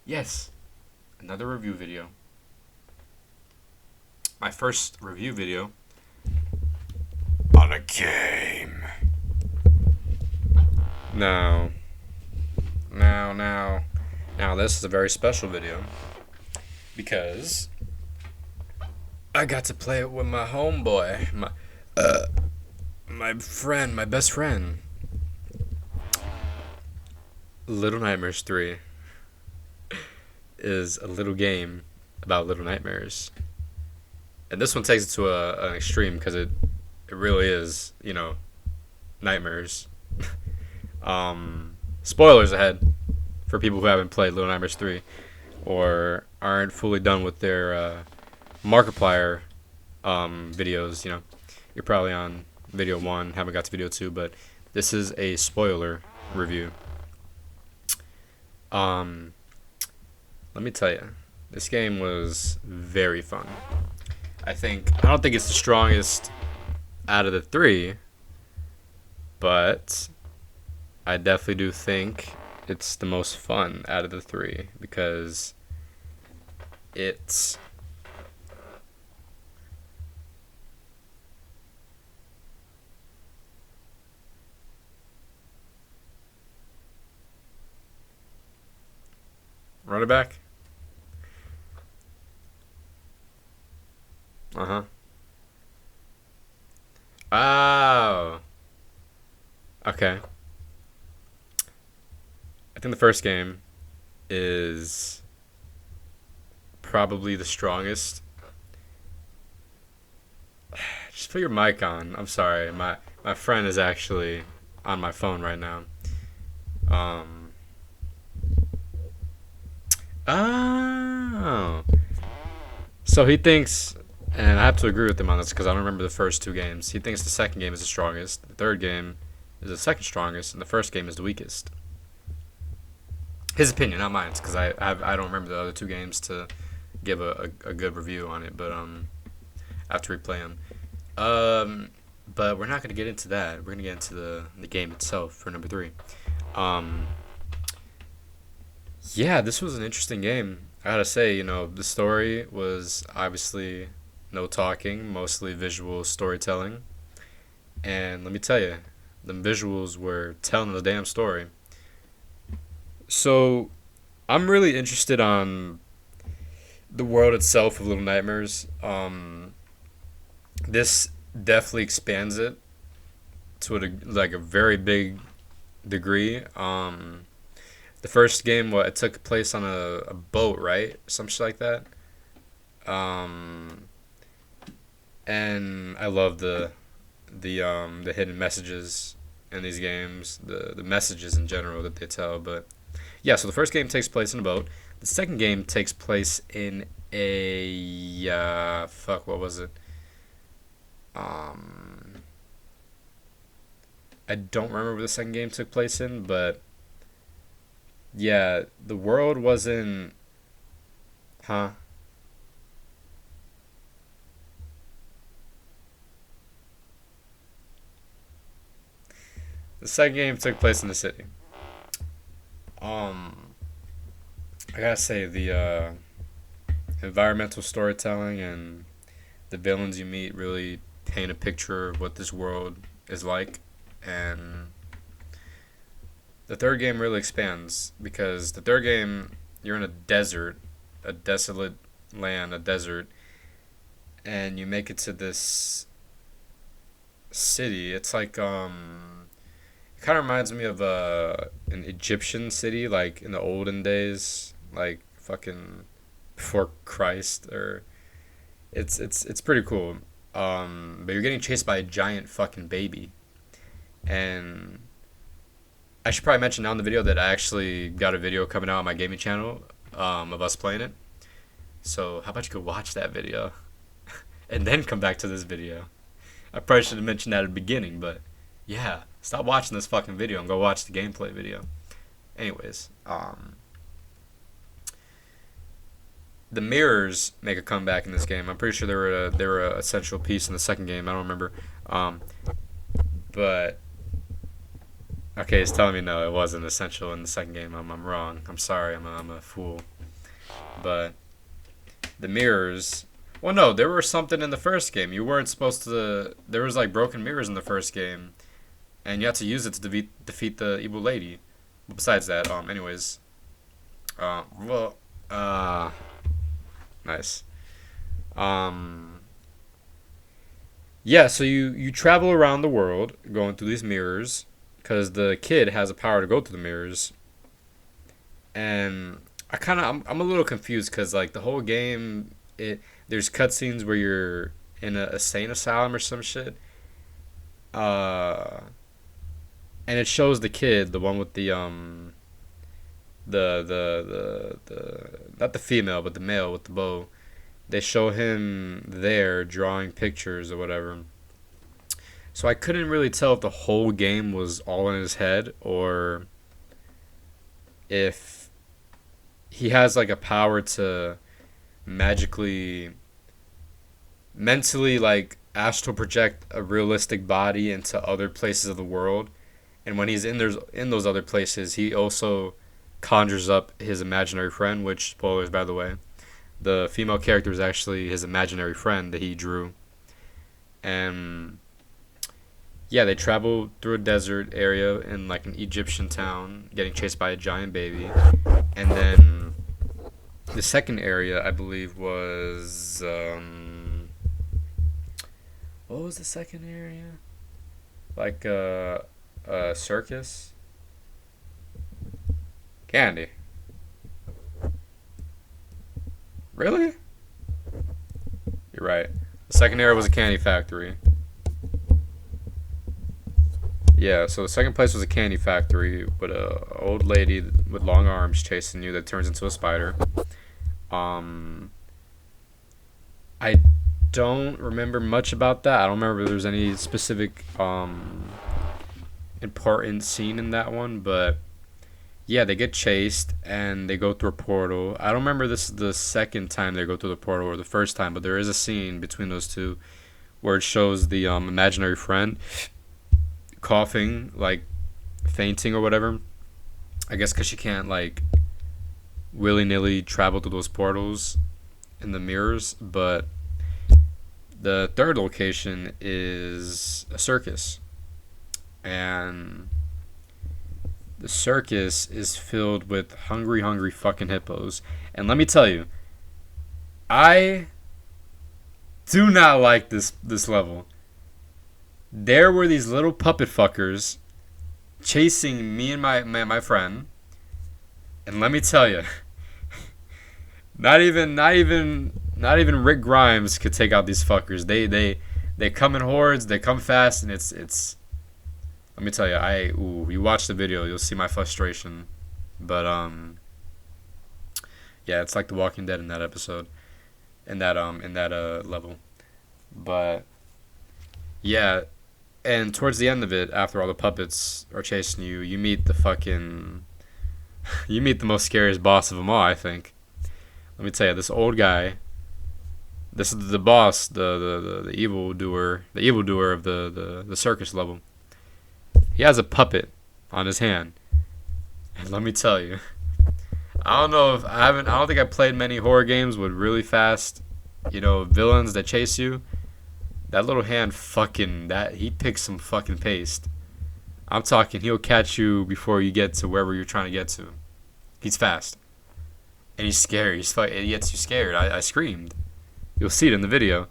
Yes, another review video. My first review video on a game. Now, now, now, now, this is a very special video because I got to play it with my homeboy, my friend, my best friend. Little Nightmares 3 is a little game about Little Nightmares. And this one takes it to an extreme because it really is, nightmares. Spoilers ahead for people who haven't played Little Nightmares 3 or aren't fully done with their Markiplier videos. You're probably on video 1, haven't got to video 2, but this is a spoiler review. Let me tell you, this game was very fun. I don't think it's the strongest out of the 3, but I definitely do think it's the most fun out of the 3 because it's run it back. Uh huh. Oh. Okay. I think the first game is probably the strongest. Just put your mic on. I'm sorry. My friend is actually on my phone right now. Um. Oh. So he thinks, and I have to agree with him on this because I don't remember the first two games. He thinks the second game is the strongest, the third game is the second strongest, and the first game is the weakest. His opinion, not mine, because I don't remember the other two games to give a good review on it, but I have to replay them. But we're not gonna get into that. We're gonna get into the game itself for number 3. Um, yeah, this was an interesting game. I gotta say, the story was obviously no talking, mostly visual storytelling. And let me tell you, the visuals were telling the damn story. So, I'm really interested on the world itself of Little Nightmares. This definitely expands it to like a very big degree. The first game, it took place on a boat, right? Some shit like that. Um, and I love the hidden messages in these games, the messages in general that they tell. But yeah, so the first game takes place in a boat. The second game takes place in a fuck, what was it? Um, I don't remember where the second game took place in, but yeah, the world wasn't, huh? The second game took place in the city. Um, I gotta say the environmental storytelling and the villains you meet really paint a picture of what this world is like, and the third game really expands because the third game you're in a desert, a desolate land, a desert, and you make it to this city. It's like it kind of reminds me of an Egyptian city like in the olden days, like fucking before Christ or it's pretty cool. But you're getting chased by a giant fucking baby. And I should probably mention now in the video that I actually got a video coming out on my gaming channel of us playing it. So how about you go watch that video and then come back to this video? I probably should have mentioned that at the beginning, but yeah, stop watching this fucking video and go watch the gameplay video. Anyways, the mirrors make a comeback in this game. I'm pretty sure they were a essential piece in the second game. I don't remember, um, but okay, it's telling me no, it wasn't essential in the second game. I'm wrong. I'm sorry. I'm a fool. But the mirrors. Well, no, there was something in the first game. You weren't supposed to. There was like broken mirrors in the first game, and you had to use it to defeat the evil lady. But besides that, anyways, well, nice. Um, yeah. So you travel around the world going through these mirrors, because the kid has a power to go through the mirrors, and I'm a little confused because like the whole game there's cutscenes where you're in a insane asylum or some shit. Uh, and it shows the kid, the one with the not the female but the male with the bow. They show him there drawing pictures or whatever. So I couldn't really tell if the whole game was all in his head or if he has like a power to magically mentally like astral project a realistic body into other places of the world, and when he's in those other places he also conjures up his imaginary friend, which, spoilers by the way, the female character is actually his imaginary friend that he drew. And yeah, they travel through a desert area in like an Egyptian town getting chased by a giant baby. And then the second area I believe was what was the second area? Like a circus? Candy. Really? You're right. The second area was a candy factory. Yeah, so the second place was a candy factory with a old lady with long arms chasing you that turns into a spider. Um, I don't remember much about that. I don't remember if there was any specific important scene in that one, but yeah, they get chased and they go through a portal. I don't remember this is the second time they go through the portal or the first time, but there is a scene between those two where it shows the imaginary friend coughing, like fainting or whatever. I guess because she can't like willy nilly travel through those portals in the mirrors. But the third location is a circus, and the circus is filled with hungry, hungry fucking hippos. And let me tell you, I do not like this level. There were these little puppet fuckers chasing me and my friend, and let me tell you, not even Rick Grimes could take out these fuckers. They come in hordes. They come fast, and it's. Let me tell you, you watch the video, you'll see my frustration, but yeah, it's like The Walking Dead in that episode, in that level, but yeah. And towards the end of it, after all the puppets are chasing you, you meet the most scariest boss of them all, I think. Let me tell you, this old guy, this is the boss, the evil doer, of the circus level. He has a puppet on his hand, and let me tell you, I don't know if I haven't. I don't think I played many horror games with really fast, villains that chase you. That little hand he picks some fucking pace. I'm talking, he'll catch you before you get to wherever you're trying to get to. He's fast. And he's scary. He gets you scared. I screamed. You'll see it in the video.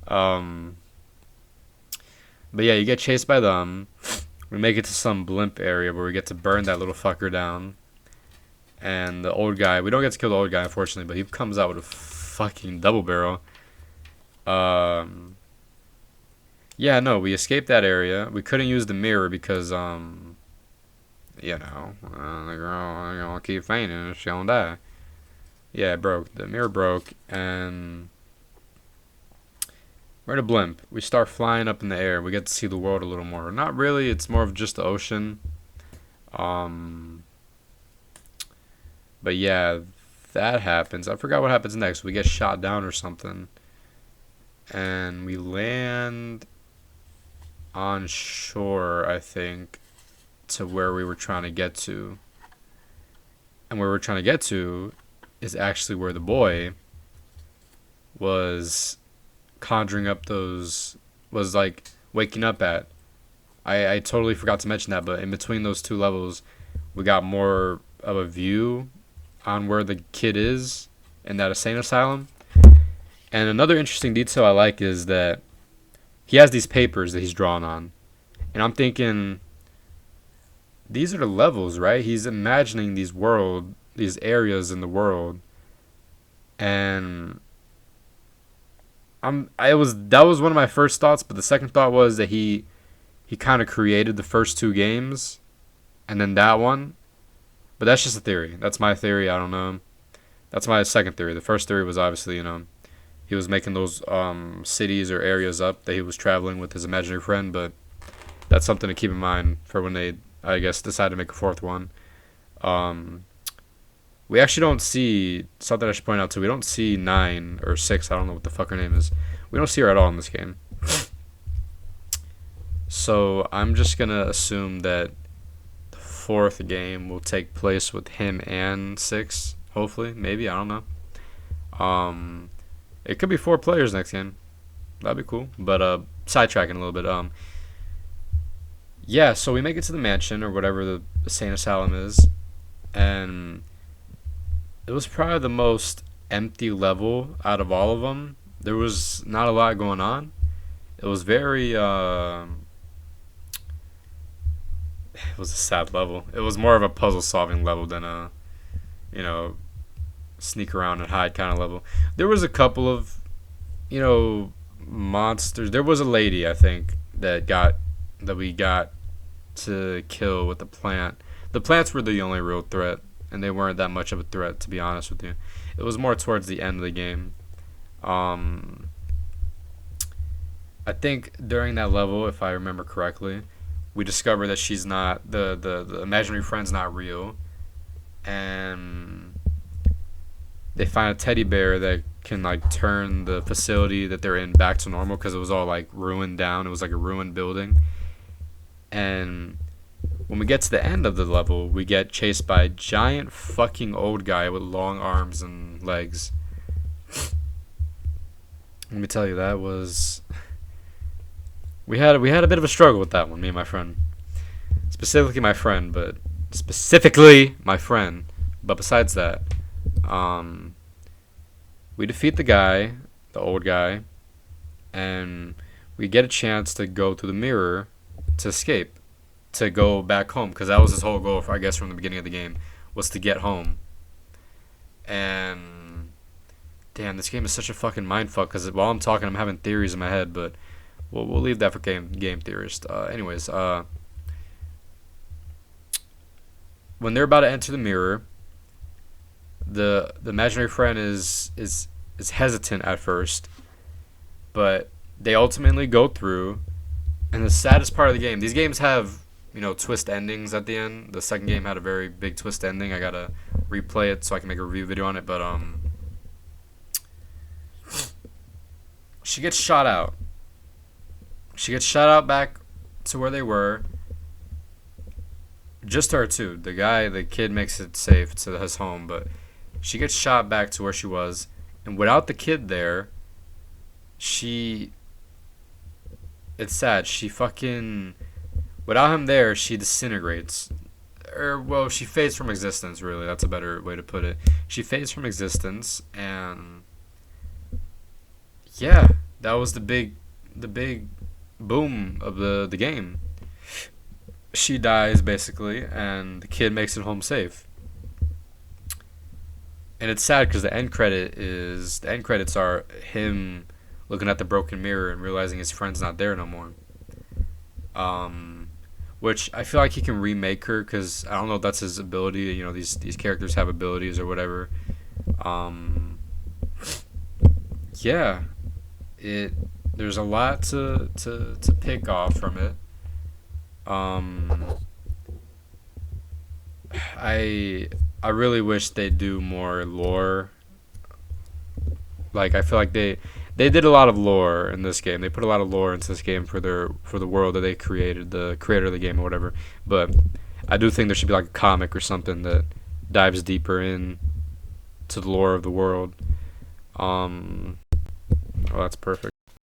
But yeah, you get chased by them. We make it to some blimp area where we get to burn that little fucker down. And the old guy, we don't get to kill the old guy, unfortunately, but he comes out with a fucking double barrel. Yeah, no, we escaped that area. We couldn't use the mirror because, the girl gonna keep fainting. She gonna die. Yeah, it broke. The mirror broke, and we're in a blimp. We start flying up in the air. We get to see the world a little more. Not really. It's more of just the ocean. But yeah, that happens. I forgot what happens next. We get shot down or something, and we land on shore, I think, to where we were trying to get to. And where we're trying to get to is actually where the boy was conjuring up those, was like waking up at. I totally forgot to mention that, but in between those two levels, we got more of a view on where the kid is in that insane asylum. And another interesting detail I like is that he has these papers that he's drawn on. And I'm thinking, these are the levels, right? He's imagining these areas in the world. And that was one of my first thoughts, but the second thought was that he kind of created the first two games and then that one. But that's just a theory. That's my theory. I don't know. That's my second theory. The first theory was obviously, he was making those cities or areas up that he was traveling with his imaginary friend, but that's something to keep in mind for when they, I guess, decide to make a fourth one. We actually don't see, something I should point out too, we don't see 9 or 6, I don't know what the fuck her name is. We don't see her at all in this game. So I'm just going to assume that the fourth game will take place with him and 6, hopefully, maybe, I don't know. It could be 4 players next game. That'd be cool. But sidetracking a little bit. Yeah, so we make it to the mansion or whatever the insane asylum is, and it was probably the most empty level out of all of them. There was not a lot going on. It was very it was a sad level. It was more of a puzzle solving level than a, you know, sneak around and hide kind of level. There was a couple of, monsters. There was a lady, I think, that we got to kill with the plant. The plants were the only real threat, and they weren't that much of a threat, to be honest with you. It was more towards the end of the game. I think during that level, if I remember correctly, we discover that she's not, the imaginary friend's not real, and they find a teddy bear that can like turn the facility that they're in back to normal because it was all like ruined down. It was like a ruined building. And when we get to the end of the level, we get chased by a giant fucking old guy with long arms and legs. Let me tell you, that was, we had a bit of a struggle with that one, me and my friend. Specifically my friend. But besides that, we defeat the guy, the old guy, and we get a chance to go through the mirror to escape, to go back home, because that was his whole goal, I guess, from the beginning of the game, was to get home. And damn, this game is such a fucking mindfuck, because while I'm talking, I'm having theories in my head, but we'll leave that for game theorists. Anyways, when they're about to enter the mirror, the imaginary friend is hesitant at first, but they ultimately go through. And the saddest part of the game, these games have, twist endings at the end. The second game had a very big twist ending. I gotta replay it so I can make a review video on it. But she gets shot out. She gets shot out back to where they were. Just her too. The kid makes it safe to his home, but she gets shot back to where she was, and without the kid there, it's sad. She fucking, without him there, she disintegrates. Well, she fades from existence, really. That's a better way to put it. She fades from existence, and yeah, that was the big boom of the game. She dies, basically, and the kid makes it home safe. And it's sad because the end credits are him looking at the broken mirror and realizing his friend's not there no more. Which I feel like he can remake her, because I don't know if that's his ability. These characters have abilities or whatever. Yeah, there's a lot to pick off from it. I really wish they do more lore. Like, I feel like they did a lot of lore in this game. They put a lot of lore into this game for the world that they created, the creator of the game or whatever. But I do think there should be like a comic or something that dives deeper in to the lore of the world. Oh, that's perfect.